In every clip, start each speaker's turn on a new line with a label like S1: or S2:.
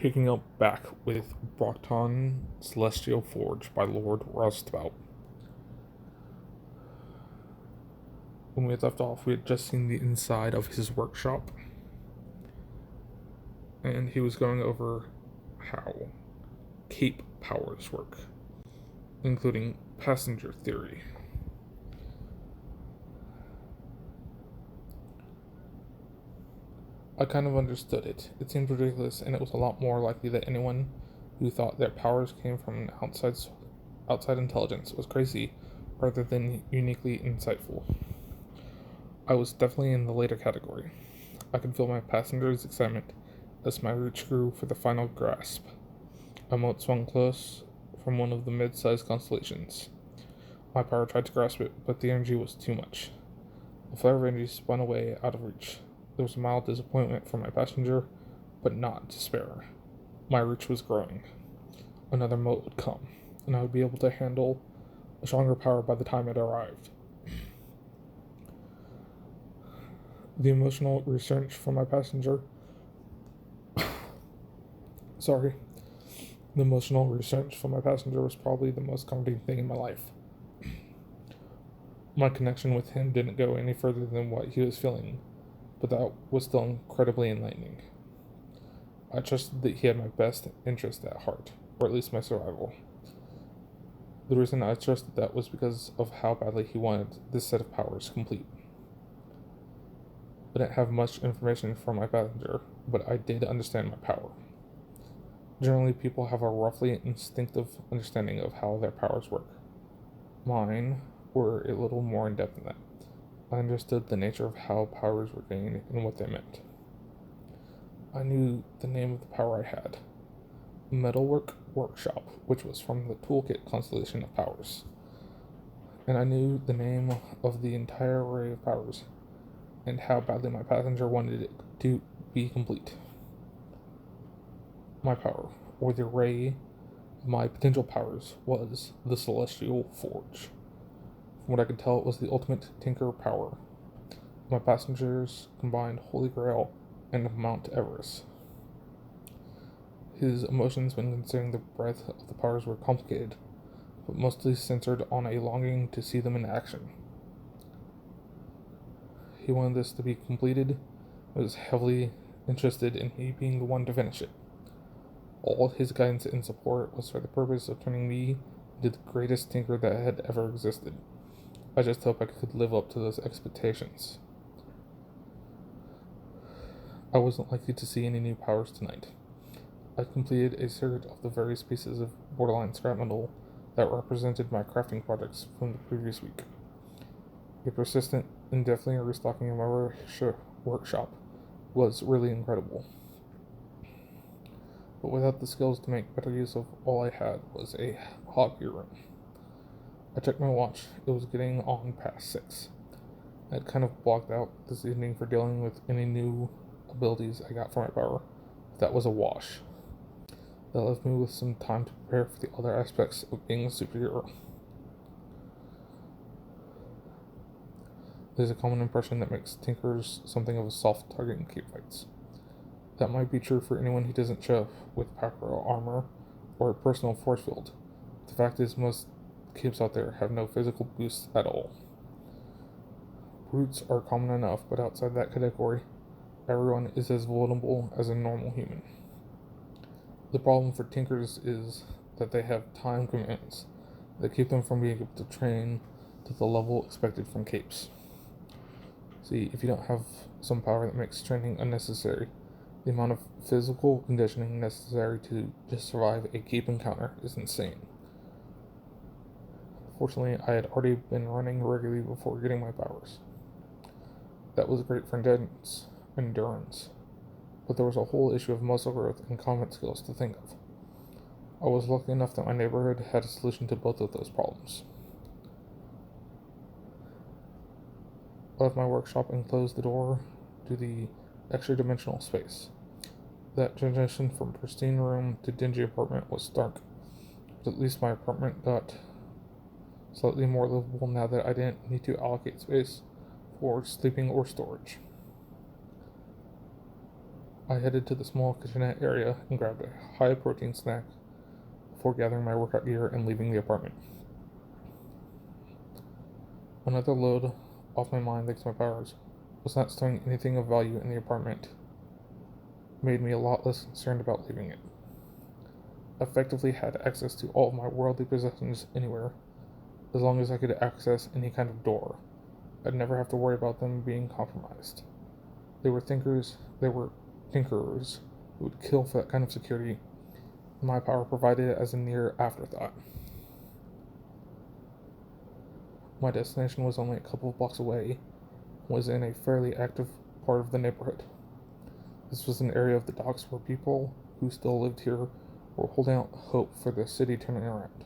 S1: Picking up back with Brockton Celestial Forge by Lord Roustabout. When we had left off, we had just seen the inside of his workshop, and he was going over how cape powers work, including passenger theory. I kind of understood it. It seemed ridiculous, and it was a lot more likely that anyone who thought their powers came from an outside intelligence was crazy rather than uniquely insightful. I was definitely in the later category. I could feel my passenger's excitement as my reach grew for the final grasp. A mote swung close from one of the mid-sized constellations. My power tried to grasp it, but the energy was too much. A flare of energy spun away out of reach. There was a mild disappointment for my passenger, but not despair. My reach was growing. Another mote would come, and I would be able to handle a stronger power by the time it arrived. The emotional research from my passenger. Sorry. The emotional research from my passenger was probably the most comforting thing in my life. My connection with him didn't go any further than what he was feeling, but that was still incredibly enlightening. I trusted that he had my best interest at heart, or at least my survival. The reason I trusted that was because of how badly he wanted this set of powers complete. I didn't have much information from my passenger, but I did understand my power. Generally, people have a roughly instinctive understanding of how their powers work. Mine were a little more in depth than that. I understood the nature of how powers were gained and what they meant. I knew the name of the power I had, Metalwork Workshop, which was from the Toolkit constellation of powers. And I knew the name of the entire array of powers, and how badly my passenger wanted it to be complete. My power, or the array of my potential powers, was the Celestial Forge. From what I could tell, it was the ultimate tinker power. My passengers combined Holy Grail and Mount Everest. His emotions when considering the breadth of the powers were complicated, but mostly centered on a longing to see them in action. He wanted this to be completed, and was heavily interested in me being the one to finish it. All his guidance and support was for the purpose of turning me into the greatest tinker that had ever existed. I just hope I could live up to those expectations. I wasn't likely to see any new powers tonight. I completed a circuit of the various pieces of borderline scrap metal that represented my crafting projects from the previous week. A persistent and definitely restocking of my workshop was really incredible. But without the skills to make better use of all I had was a hobby room. I checked my watch. It was getting on past 6. I had kind of blocked out this evening for dealing with any new abilities I got from my power. That was a wash. That left me with some time to prepare for the other aspects of being a superhero. There's a common impression that makes tinkers something of a soft target in cape fights. That might be true for anyone who doesn't show up with power armor or a personal force field. The fact is, most capes out there have no physical boosts at all. Brutes are common enough, but outside that category, everyone is as vulnerable as a normal human. The problem for tinkers is that they have time commitments that keep them from being able to train to the level expected from capes. See, if you don't have some power that makes training unnecessary, the amount of physical conditioning necessary to just survive a cape encounter is insane. Fortunately, I had already been running regularly before getting my powers. That was great for endurance, but there was a whole issue of muscle growth and combat skills to think of. I was lucky enough that my neighborhood had a solution to both of those problems. I left my workshop and closed the door to the extra-dimensional space. That transition from pristine room to dingy apartment was stark, but at least my apartment got slightly more livable now that I didn't need to allocate space for sleeping or storage. I headed to the small kitchenette area and grabbed a high protein snack before gathering my workout gear and leaving the apartment. Another load off my mind thanks to my powers was not storing anything of value in the apartment. Made me a lot less concerned about leaving it. I effectively had access to all of my worldly possessions anywhere, as long as I could access any kind of door. I'd never have to worry about them being compromised. They were tinkerers who would kill for that kind of security, and my power provided it as a near afterthought. My destination was only a couple of blocks away, and was in a fairly active part of the neighborhood. This was an area of the docks where people who still lived here were holding out hope for the city turning around.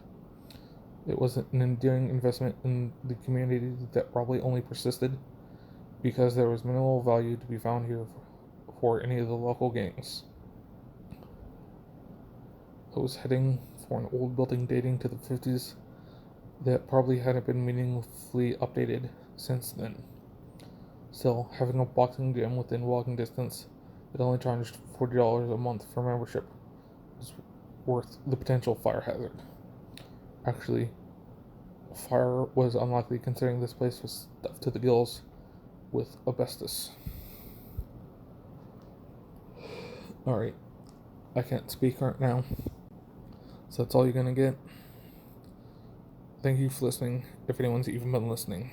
S1: It was an enduring investment in the community that probably only persisted because there was minimal value to be found here for any of the local gangs. I was heading for an old building dating to the 50s that probably hadn't been meaningfully updated since then. Still, having a boxing gym within walking distance that only charged $40 a month for membership was worth the potential fire hazard. Actually, fire was unlikely considering this place was stuffed to the gills with asbestos. Alright, I can't speak right now, so that's all you're gonna get. Thank you for listening, if anyone's even been listening.